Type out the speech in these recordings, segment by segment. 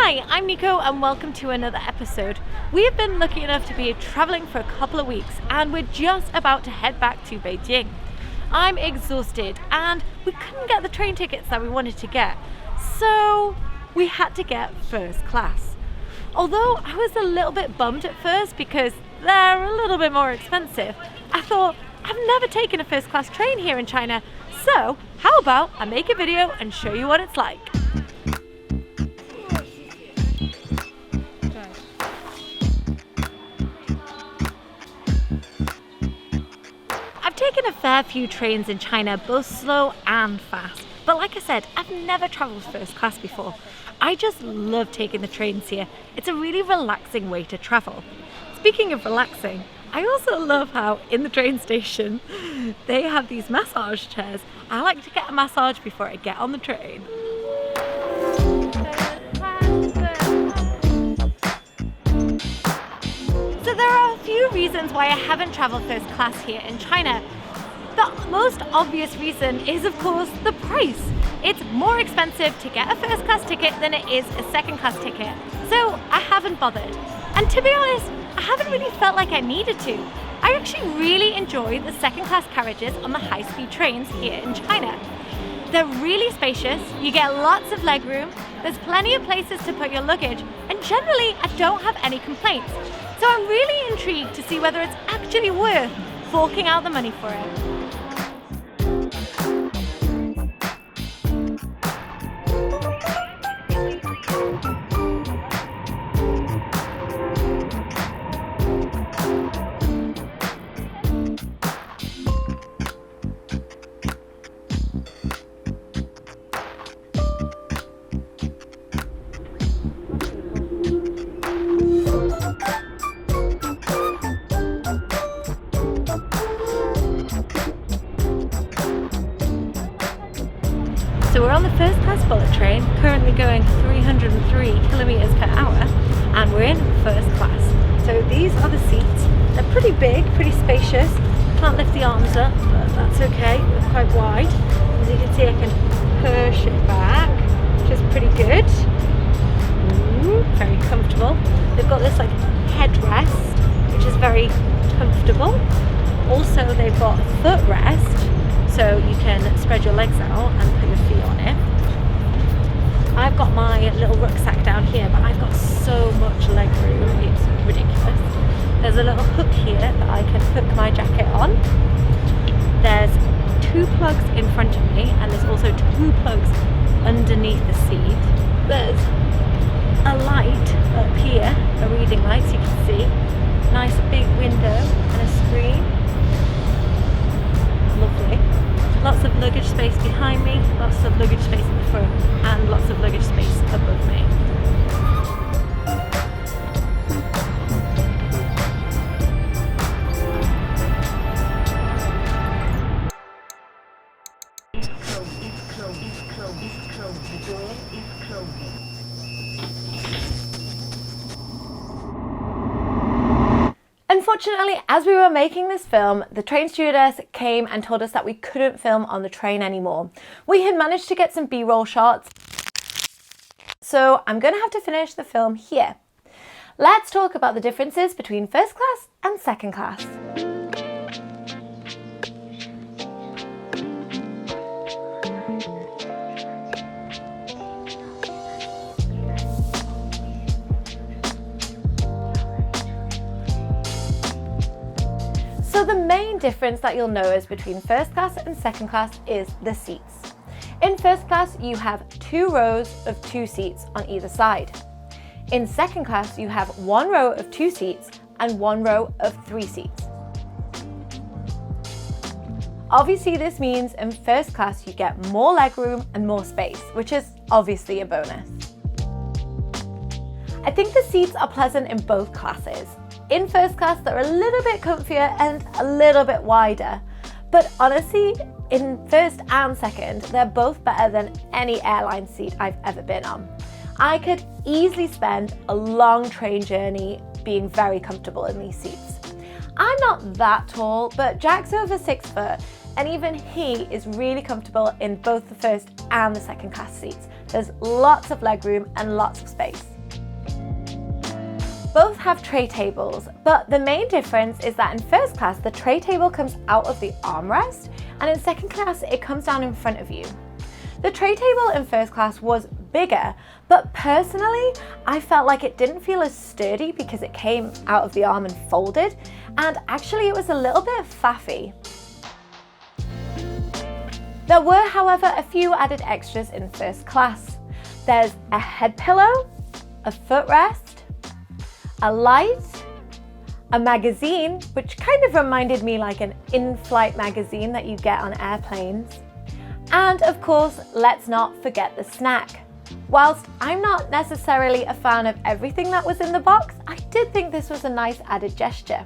Hi, I'm Nico and welcome to another episode. We have been lucky enough to be traveling for a couple of weeks and we're just about to head back to Beijing. I'm exhausted and we couldn't get the train tickets that we wanted to get, so we had to get first class. Although I was a little bit bummed at first because they're a little bit more expensive, I thought I've never taken a first class train here in China, so how about I make a video and show you what it's like. I've taken a fair few trains in China, both slow and fast. But like I said, I've never travelled first class before. I just love taking the trains here. It's a really relaxing way to travel. Speaking of relaxing, I also love how in the train station they have these massage chairs. I like to get a massage before I get on the train. So there are a few reasons why I haven't travelled first class here in China. The most obvious reason is, of course, the price. It's more expensive to get a first class ticket than it is a second class ticket, so I haven't bothered. And to be honest, I haven't really felt like I needed to. I actually really enjoy the second class carriages on the high-speed trains here in China. They're really spacious, you get lots of legroom, there's plenty of places to put your luggage, and generally I don't have any complaints. So I'm really intrigued to see whether it's actually worth forking out the money for it. So we're on the first class bullet train, currently going 303 kilometers per hour, and we're in first class. So these are the seats. They're pretty big, pretty spacious. Can't lift the arms up, but that's okay. They're quite wide. As you can see, I can push it back, which is pretty good. Very comfortable. They've got this like headrest, which is very comfortable. Also, they've got a footrest, so you can spread your legs out and put your feet on it. I've got my little rucksack down here, but I've got so much leg room, it's ridiculous. There's a little hook here that I can hook my jacket on. There's 2 plugs in front of me, and there's also 2 plugs underneath the seat. There's a light up here, a reading light, so you can see. Nice big window and a screen. Lovely. Lots of luggage space behind me, lots of luggage space in the front, and lots of luggage space above me. Unfortunately, as we were making this film, the train stewardess came and told us that we couldn't film on the train anymore. We had managed to get some B-roll shots, so I'm going to have to finish the film here. Let's talk about the differences between first class and second class. So the main difference that you'll notice between first class and second class is the seats. In first class, you have 2 rows of 2 seats on either side. In second class, you have 1 row of 2 seats and 1 row of 3 seats. Obviously, this means in first class, you get more legroom and more space, which is obviously a bonus. I think the seats are pleasant in both classes. In first class, they're a little bit comfier and a little bit wider. But honestly, in first and second, they're both better than any airline seat I've ever been on. I could easily spend a long train journey being very comfortable in these seats. I'm not that tall, but Jack's over 6 foot, and even he is really comfortable in both the first and the second class seats. There's lots of legroom and lots of space. Both have tray tables, but the main difference is that in first class, the tray table comes out of the armrest, and in second class, it comes down in front of you. The tray table in first class was bigger, but personally, I felt like it didn't feel as sturdy because it came out of the arm and folded, and actually it was a little bit faffy. There were, however, a few added extras in first class. There's a head pillow, a footrest, a light, a magazine, which kind of reminded me like an in-flight magazine that you get on airplanes. And of course, let's not forget the snack. Whilst I'm not necessarily a fan of everything that was in the box, I did think this was a nice added gesture.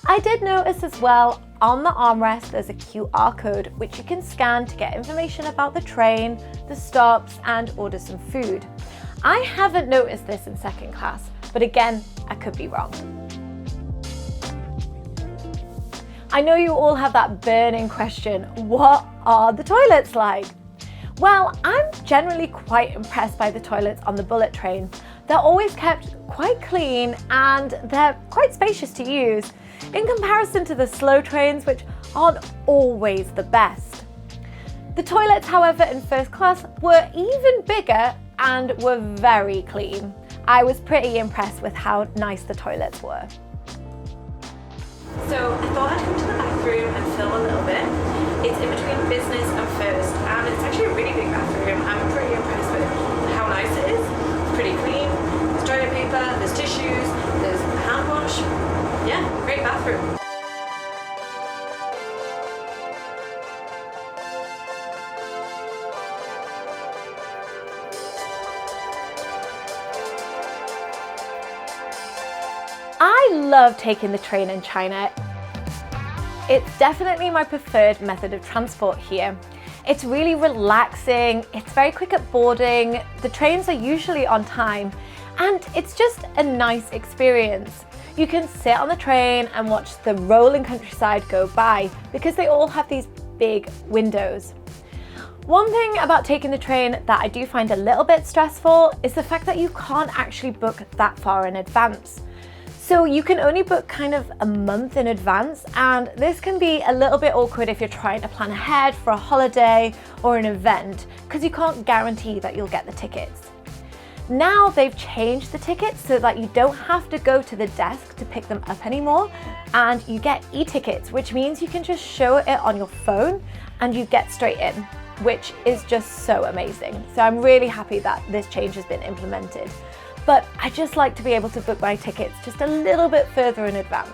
I did notice as well, on the armrest there's a QR code which you can scan to get information about the train, the stops, and order some food. I haven't noticed this in second class, but again, I could be wrong. I know you all have that burning question, what are the toilets like? Well, I'm generally quite impressed by the toilets on the bullet train. They're always kept quite clean and they're quite spacious to use in comparison to the slow trains, which aren't always the best. The toilets, however, in first class were even bigger and were very clean. I was pretty impressed with how nice the toilets were. So I thought I'd come to the bathroom and film a little bit. It's in between business and first, and it's actually a really big bathroom. I'm pretty impressed with how nice it is. It's pretty clean. There's toilet paper, there's tissues, there's a hand wash. Yeah, great bathroom. I love taking the train in China. It's definitely my preferred method of transport here. It's really relaxing, it's very quick at boarding, the trains are usually on time, and it's just a nice experience. You can sit on the train and watch the rolling countryside go by because they all have these big windows. One thing about taking the train that I do find a little bit stressful is the fact that you can't actually book that far in advance. So you can only book kind of a month in advance, and this can be a little bit awkward if you're trying to plan ahead for a holiday or an event because you can't guarantee that you'll get the tickets. Now they've changed the tickets so that you don't have to go to the desk to pick them up anymore, and you get e-tickets, which means you can just show it on your phone and you get straight in, which is just so amazing. So I'm really happy that this change has been implemented. But I just like to be able to book my tickets just a little bit further in advance.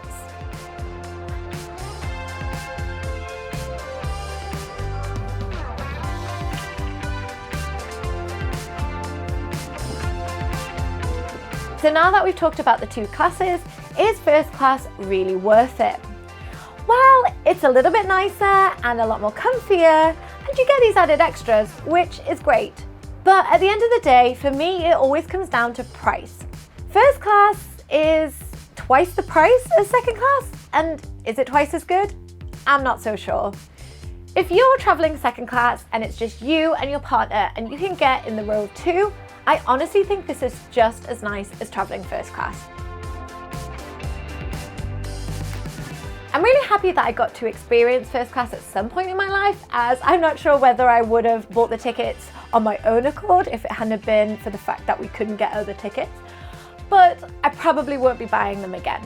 So now that we've talked about the two classes, is first class really worth it? Well, it's a little bit nicer and a lot more comfier, and you get these added extras, which is great. But at the end of the day, for me, it always comes down to price. First class is twice the price as second class, and is it twice as good? I'm not so sure. If you're traveling second class and it's just you and your partner and you can get in the row of two, I honestly think this is just as nice as traveling first class. I'm really happy that I got to experience first class at some point in my life, as I'm not sure whether I would have bought the tickets on my own accord if it hadn't been for the fact that we couldn't get other tickets, but I probably won't be buying them again.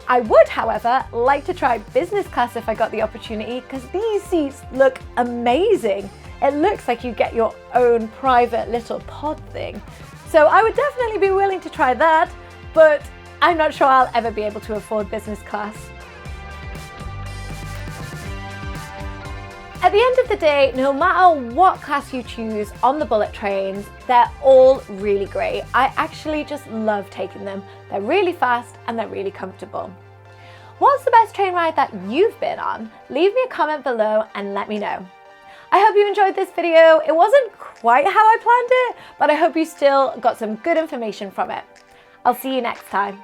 I would, however, like to try business class if I got the opportunity, because these seats look amazing. It looks like you get your own private little pod thing. So I would definitely be willing to try that, but I'm not sure I'll ever be able to afford business class. At the end of the day, no matter what class you choose on the bullet trains, they're all really great. I actually just love taking them. They're really fast and they're really comfortable. What's the best train ride that you've been on? Leave me a comment below and let me know. I hope you enjoyed this video. It wasn't quite how I planned it, but I hope you still got some good information from it. I'll see you next time.